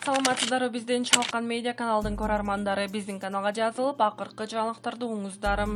Саламатсыздарбы, бизден Чалкан медиа каналдын көрөрмандары. Биздин каналга жазылып, акыркы жаңылыктарды угуңуздар.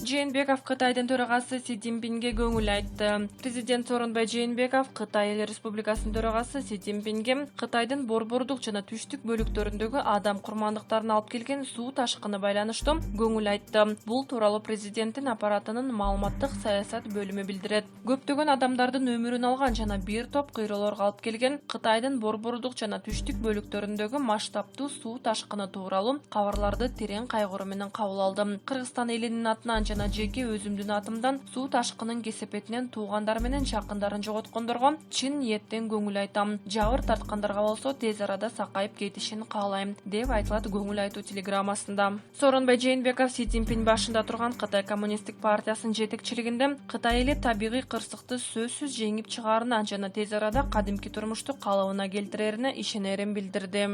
Жээнбеков Кытайдын төрагасы Си Цзиньпинге көңүл айтты. Президент Сооронбай Жээнбеков Кытай Эл Республикасынын төрагасы Си Цзиньпинге Кытайдын борбордук жана түштүк бөлүктөрүндөгү адам курмандыктарын алып келген суу ташкыны байланыштуу көңүл айтты. Бул тууралуу президенттин аппаратынын маалыматтык саясат бөлүмү билдирет. Көптөгөн адамдардын өмүрүн алган жана бир топ кыйроолорго алып келген Кытайдын борбордук жана түштүк бөлүктөрүндөгү масштабтуу суу ташкыны тууралуу кабарларды терең кайгыруу менен кабыл алдым. Кыргызстан элинин атынан жана жеке өзүмдүн атымдан суу ташкынын кесепетинен туугандар менен жакындарын жоготкондорго чын ниеттен көңүл айтам. Жабыр тарткандарга болсо тез арада сакайып кетишин каалайм, деп айтылат көңүл айтуу телеграммасында. Сооронбай Жээнбеков Си Цзиньпин башында турган Кытай коммунисттик партиясынын жетекчилигинде Кытай эли табигый кырсыкты сөзсүз жеңип чыгаарына жана тез арада кадимки турмушту калыбына келтирерине ишенерин билдирди.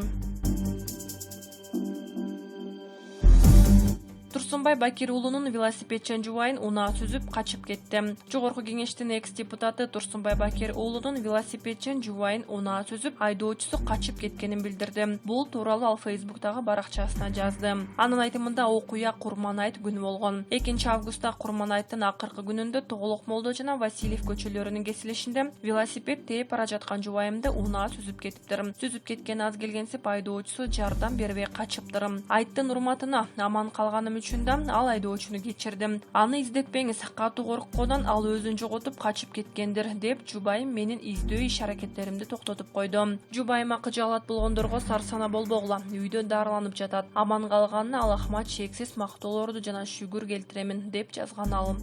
Турсунбай Бакир уулунун велосипедчен жубайын унаа сүзүп качып кетти. Жогорку кеңештин экс-депутаты Турсунбай Бакир уулунун велосипедчен жубайын унаа сүзүп айдоочусу качып кеткенин билдирди. Бул тууралуу ал Фейсбуктагы баракчасына жазды. Анын айтымында окуя Курманайт күнү болгон. 2-августта Курманайттын акыркы күнүндө Тоголок Молдо жана Васильев көчөлөрүнүн кесилишинде велосипед тээп бара жаткан жубайымды унаа сүзүп кетиптир. Сүзүп кеткен аз келгенсип айдоочусу жардам бербей качыптыр. Айттын урматына аман калганым үчүн да ал айдоочуну кечирдим. Аны издетпеңиз, катуу корккондон ал өзүн жоготуп качып кеткендир, деп жубайым менин издөө иш-аракеттеримди токтотуп койду. Жубайым акы алат болгондорго сарсана болбогула, үйдө дарыланып жатат. Аман калганына Аллахыма чексиз мактоолорду жана шүгүр келтиремин, деп жазган ал.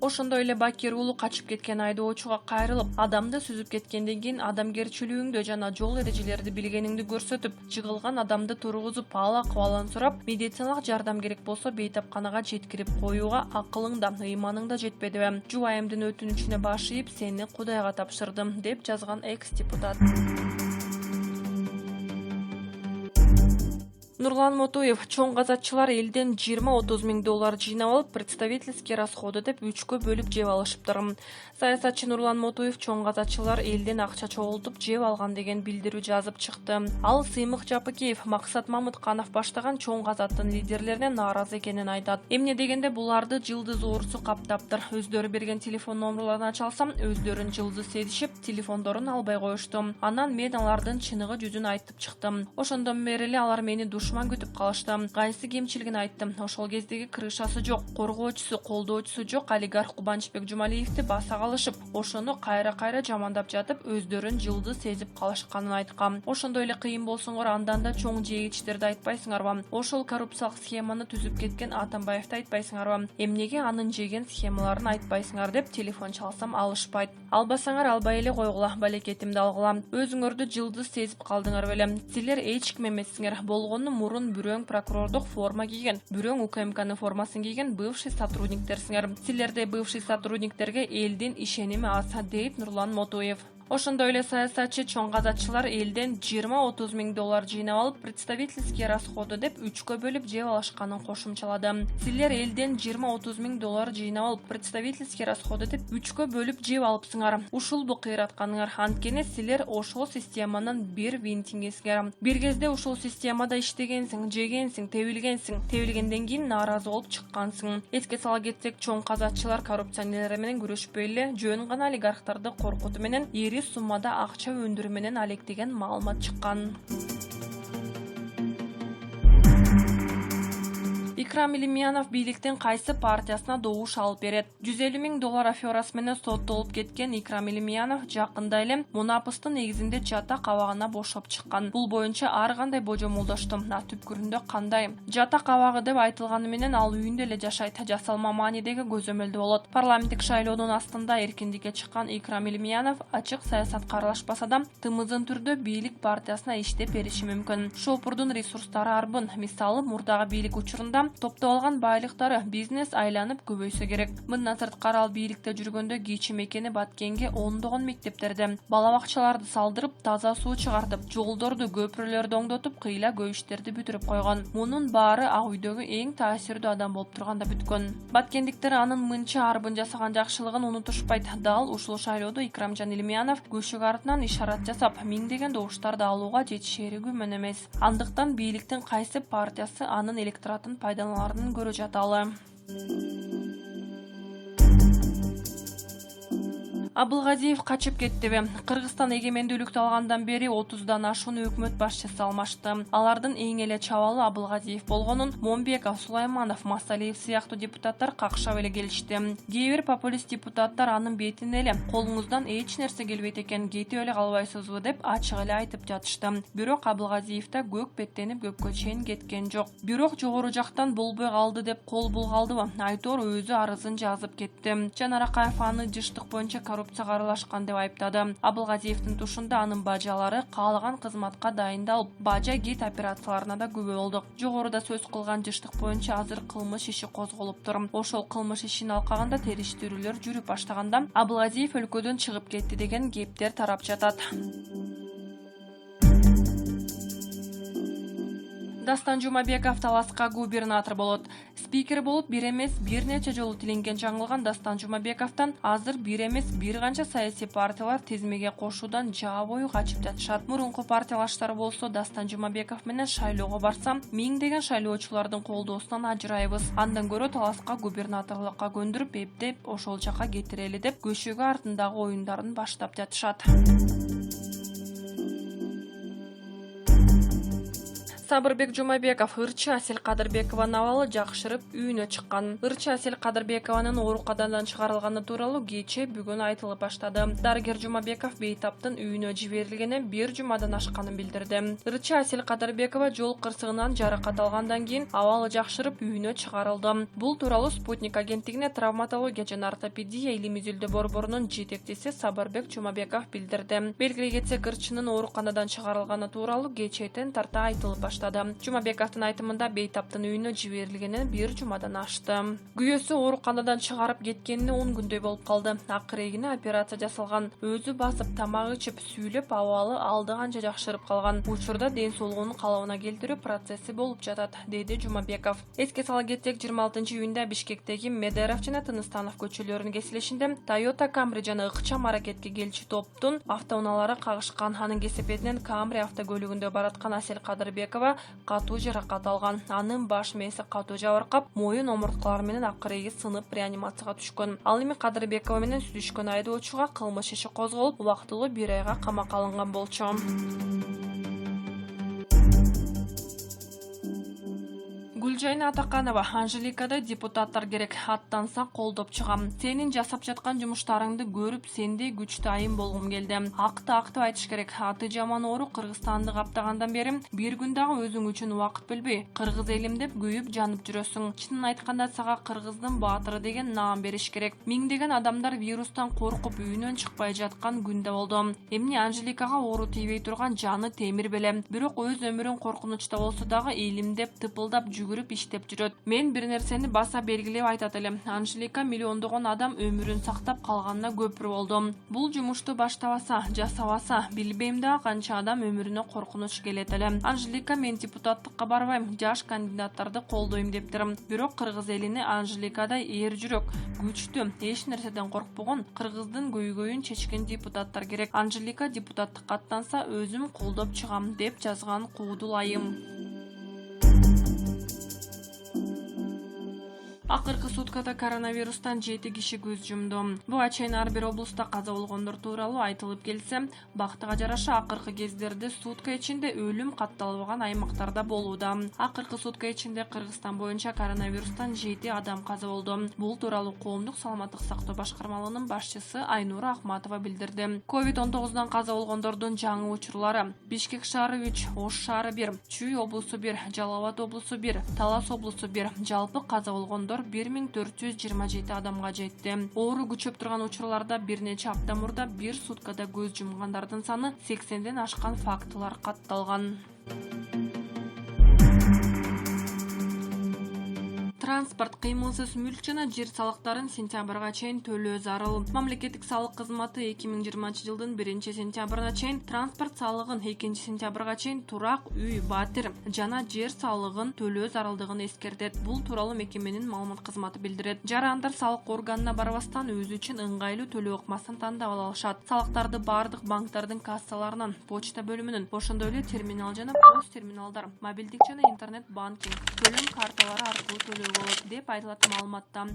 Ошондой эле Бакир уулу качып кеткен айдоочуга кайрылып, адамды сүзүп кеткенден кийин адамгерчилигиңди жана жол эрежелерди билгениңди көрсөтүп, жыгылган адамды тургузуп, ал акыбалын сурап, медициналык жардам керек болсо бейтапканага жеткирип коюуга акылың да, ыйманың да жетпедиби? Жубайымдын өтүнүчүнө баш ийип, сени Кудайга тапшырдым, деп жазган экс-депутат. Нурлан Мотуев: чоң казатчылар элден 20-30 миң доллар жыйнап алып, представительский расходы деп 3кө бөлүп жеп алышыптыр. Саясатчы Нурлан Мотуев чоң казатчылар элден акча чогултуп жеп алган деген билдирүү жазып чыкты. Ал Сыймык Жапыкеев, Максат Мамытканов баштаган чоң казаттын лидерлерине нааразы экенин айтат. Эмне дегенде буларды жылдыз оорусу каптаптыр. Өздөрү берген телефон номерлорун чалсам, өздөрүн жылдыз сезишип, телефондорун албай коюшту. Анан мен алардын чыныгы жүзүн айтып чыктым. Ошондон бери эле алар мени душман күтүп калышты. Кайсы кемчилигин айттым. Ошол кездеги крышасы жок, коргоочусу, колдоочусу жок олигарх Кубанычбек Жумалиевди баса калышып, ошону кайра жамандап жатып, өздөрүн жылдыз сезип калышканын айткан. Ошондой эле кыйын болсоңор андан да чоң жегичтерди айтпайсыңарбы? Ошол коррупциялык схеманы түзүп кеткен Атамбаевди айтпайсыңарбы? Эмнеге анын жеген схемаларын айтпайсыңар, деп телефон чалсам алышпайт. Албасаңар албай эле койгула, балекетимди алгыла. Өзүңөрдү жылдыз сезип калдыңар беле? Силер эч ким эмессиңер. Болгону мурун бирөөң прокурордук форма кийген, бирөөң УКМКнын формасын кийген бывший сотрудниктерсиңер. Силерде бывший сотрудниктерге элдин ишеними аз, дейт Нурлан Мотуев. Ошондой эле саясатчы чоң казатчылар элден 20-30 миң доллар жыйнап алып, представительский расходы деп 3кө бөлүп жеп алышканын кошумчалады. Силер элден 20-30 миң доллар жыйнап алып, представительский расходы деп 3кө бөлүп жеп алыпсыңар. Ушулбу кыйратканыңар? Анткени силер ошол системанын бир винтиңесиңер. Бир кезде ушул системада иштегенсиң, жегенсиң, тебилгенсиң. Тебилгенден кийин нааразы болуп чыккансың. Эске сала кетсек, чоң казатчылар коррупционерлер менен күрөшпөй эле жөн гана олигархтарды коркутуу менен суммада акча өндүрүү менен алектеген маалымат чыккан. Икрам Илимянов бийликтин кайсы партиясына добуш алып берет? 150 миң доллар аферасы менен соттолуп кеткен Икрам Илимянов жакында эле мунапыстын негизинде жата кабагына бошоп чыккан. Бул боюнча ар кандай божомолдошту. Түпкүрүндө кандай? Жата кабагы деп айтылганы менен ал үйүндө эле жашайт. Жасалма маанидеги көзөмөлдө болот. Парламенттик шайлоонун астында эркиндикке чыккан Икрам Илимянов ачык саясатка аралашпаса да, тымызын түрдө бийлик партиясына иштеп бериши мүмкүн. Шопурдун ресурстары арбын. Мисалы, мурдагы бийлик учурунда топтоп алган байлыктары бизнес айланып көбөйсө керек. Мындан сырткары ал бийликте жүргөндө кечи мекени Баткенге ондогон мектептерде бала бакчаларды салдырып, таза суу чыгартып, жолдорду, көпүрөлөрдү оңдотуп, кыйла көйүштөрдү бүтүрүп койгон. Мунун баары Ак үйдөгү эң таасирдүү адам болуп турганда бүткөн. Баткендиктер анын мынча арбын жасаган жакшылыгын унутушпайт. Дал ушул шайлоодо Икрамжан Илмиянов көшүк артынан ишарат жасап, миңдеген добуштарды алууга жетишери күмөн эмес. Андыктан бийликтин кайсы партиясы анын электоратын пайдаланаарын көрө жаталы. Абылгазиев качып кеттиби? Кыргызстан эгемендүүлүктү алгандан бери 30дан ашуун өкмөт башчысы алмашты. Алардын эң эле чабалы Абылгазиев болгонун Момбеков, Сулайманов, Масалиев сыяктуу депутаттар какшап эле келишти. Кээ бир популист депутаттар анын бетине эле колуңуздан эч нерсе келбейт экен, кетип эле калбайсызбы деп ачык эле айтып жатышты. Бирок Абылгазиев да көк беттенип көккө чейин кеткен жок. Бирок жогору жактан болбой калды деп кол булгалдыбы? Айтор өзү арызын жазып кетти. Жанар Акаев аны жыштык боюнча коррупцияга аралашкан деп айыптады. Абылгазиевдин тушунда анын бажалары каалаган кызматка дайындалып, бажа кит операцияларына да күбө болдук. Жогоруда сөз кылган жыштык боюнча азыр кылмыш иши козголуптур. Ошол кылмыш ишин алкаганда териштирүүлөр жүрүп баштаганда Абылгазиев өлкөдөн чыгып кетти деген кептер тарап жатат. Дастан Жумабеков Таласка губернатор болот. Спикер болуп бир эмес бир нече жолу тиленген жаңылган Дастан Жумабековдон азыр бир эмес бир канча саясий партиялар тизмеге кошуудан жаа бою качып жатышат. Мурунку партиялаштар болсо Дастан Жумабеков менен шайлоого барсам, миңдеген шайлоочулардын колдоосунан ажырайбыз. Андан көрө Таласка губернаторлукка көндүрүп, эптеп ошол жака кетирели деп көшөгө артындагы оюндарын баштап жатышат. Сабырбек Жумабеков ырчы Асел Кадырбекованын абалы жакшырып үйүнө чыккан. Ырчы Асел Кадырбекованын ооруканадан чыгарылганы тууралуу кечээ бүгүн айтылып баштады. Дарыгер Жумабеков бейтаптын үйүнө жиберилгене бир жумадан ашканын билдирди. Ырчы Асел Кадырбекова жол кырсыгынан жаракат алгандан кийин абалы жакшырып үйүнө чыгарылды. Бул тууралуу Спутник агенттигине травматология жана ортопедия илимий изилдөө борборунун жетекчиси Сабырбек Жумабеков билдирди. Белгилей кетсек, ырчынын ооруканадан чыгарылганы тууралуу кечээден тарта айтылып баштады. Жумабековдун айтымында бейтаптын үйүнө жиберилгени бир жумадан ашты. Күйөөсү ооруканадан чыгарып кеткенине 10 күндөй болуп калды. Акырегине операция жасалган. Өзү басып, тамак ичип, сүйлөп, абалы алды канча жакшырып калган. Учурда ден соолугунун калыбына келтирүү процесси болуп жатат, деди Жумабеков. Эске сала кетсек, 26-июнда Бишкектеги Медеров жана Тыныстанов көчөлөрүнүн кесилишинде Toyota Camry жана ыкчам аракетке келчү топтун автоунаалары кагышкан. Анын кесепетинен Camry автокөлүгүндө бараткан Асел Кадырбекова катуу жаракат алган. Анын баш мээси катуу жабыркап, моюн омурткалары менен акыреги сынып реанимацияга түшкөн. Ал эми Кадырбекова менен сүйлөшкөн айдоочуга кылмыш иши козголуп, убактылуу 1 айга камакка алынган болчу. Гүлжайна Атаканова Анжеликада депутаттар керек, аттанса колдоп чыгам. Сенин жасап жаткан жумуштарыңды көрүп, сендей күчтүү айым болгум келди. Актып айтыш керек. Аты жаман оору Кыргызстанды каптагандан бери бир күн дагы өзүң үчүн убакыт бөлбөй, кыргыз элим деп күйүп жанып жүрөсүң. Чынын айтканда сага кыргыздын баатыры деген наам бериш керек. Миңдеген адамдар вирустан коркуп үйүнөн чыкпай жаткан күндө болду. Эмне Анжеликага оору тийбей турган жаны темир белем. Бирок өз өмүрүн коркунучта болсо дагы элим деп тыпылдап жүгүрүп иштеп жүрөт. Мен бир нерсени баса белгилеп айтат элем. Анжелика миллиондогон адам өмүрүн сактап калганына көпүр болду. Бул жумушту баштабаса, жасабаса, билбейм да канча адам өмүрүнө коркунуч келет эле. Анжелика мен депутаттыкка барбайм, жаш кандидаттарды колдойм дептир. Бирок кыргыз элине Анжеликадай эр жүрөк, күчтүү, эч нерседен коркпогон, кыргыздын көйгөйүн чечкен депутаттар керек. Анжелика депутаттыкка аттанса, өзүм колдоп чыгам деп жазган Куудул айым. Акыркы суткада коронавирустан 7 киши көз жумду. Буга чейин ар бир облуста каза болгондор тууралуу айтылып келсе, бактыга жараша акыркы кездерде сутка ичинде өлүм катталбаган аймактарда болууда. Акыркы сутка ичинде Кыргызстан боюнча коронавирустан 7 адам каза болду. Бул тууралуу коомдук саламаттык сактоо башкармалыгынын башчысы Айнура Акматова билдирди. COVID-19 каза болгондордун жаңы учурлары: Бишкек шаары 3, Ош шаары 1, Чүй облусу 1, Жалал Абад облусу 1, Талас облусу 1. Жалпы каза болгондор 1427 адамга жетти. Оору күчөп турган учурларда бир нече апта мурда бир суткада көз жумгандардын саны 80ден ашкан фактылар катталган. Транспорт, кыймылсыз мүлк жана жер салыктарын сентябрга чейин төлөө зарыл. Мамлекеттик салык кызматы 2020-жылдын 1-сентябрына чейин транспорт салыгын, 2-сентябрга чейин турак, үй, батир жана жер салыгын төлөө зарылдыгын эскертет. Бул тууралуу мекеменин маалымат кызматы билдирет. Жарандар салык органына барбастан өзү үчүн ыңгайлуу төлөө ыкмасын тандап ала алышат. Салыктарды бардык банктардын кассаларынан, почта бөлүмүнөн, ошондой эле терминал жана пост терминалдар, мобилдик жана интернет банкинг, төлөм карталары аркылуу төлөө болот деп айтылат маалыматта.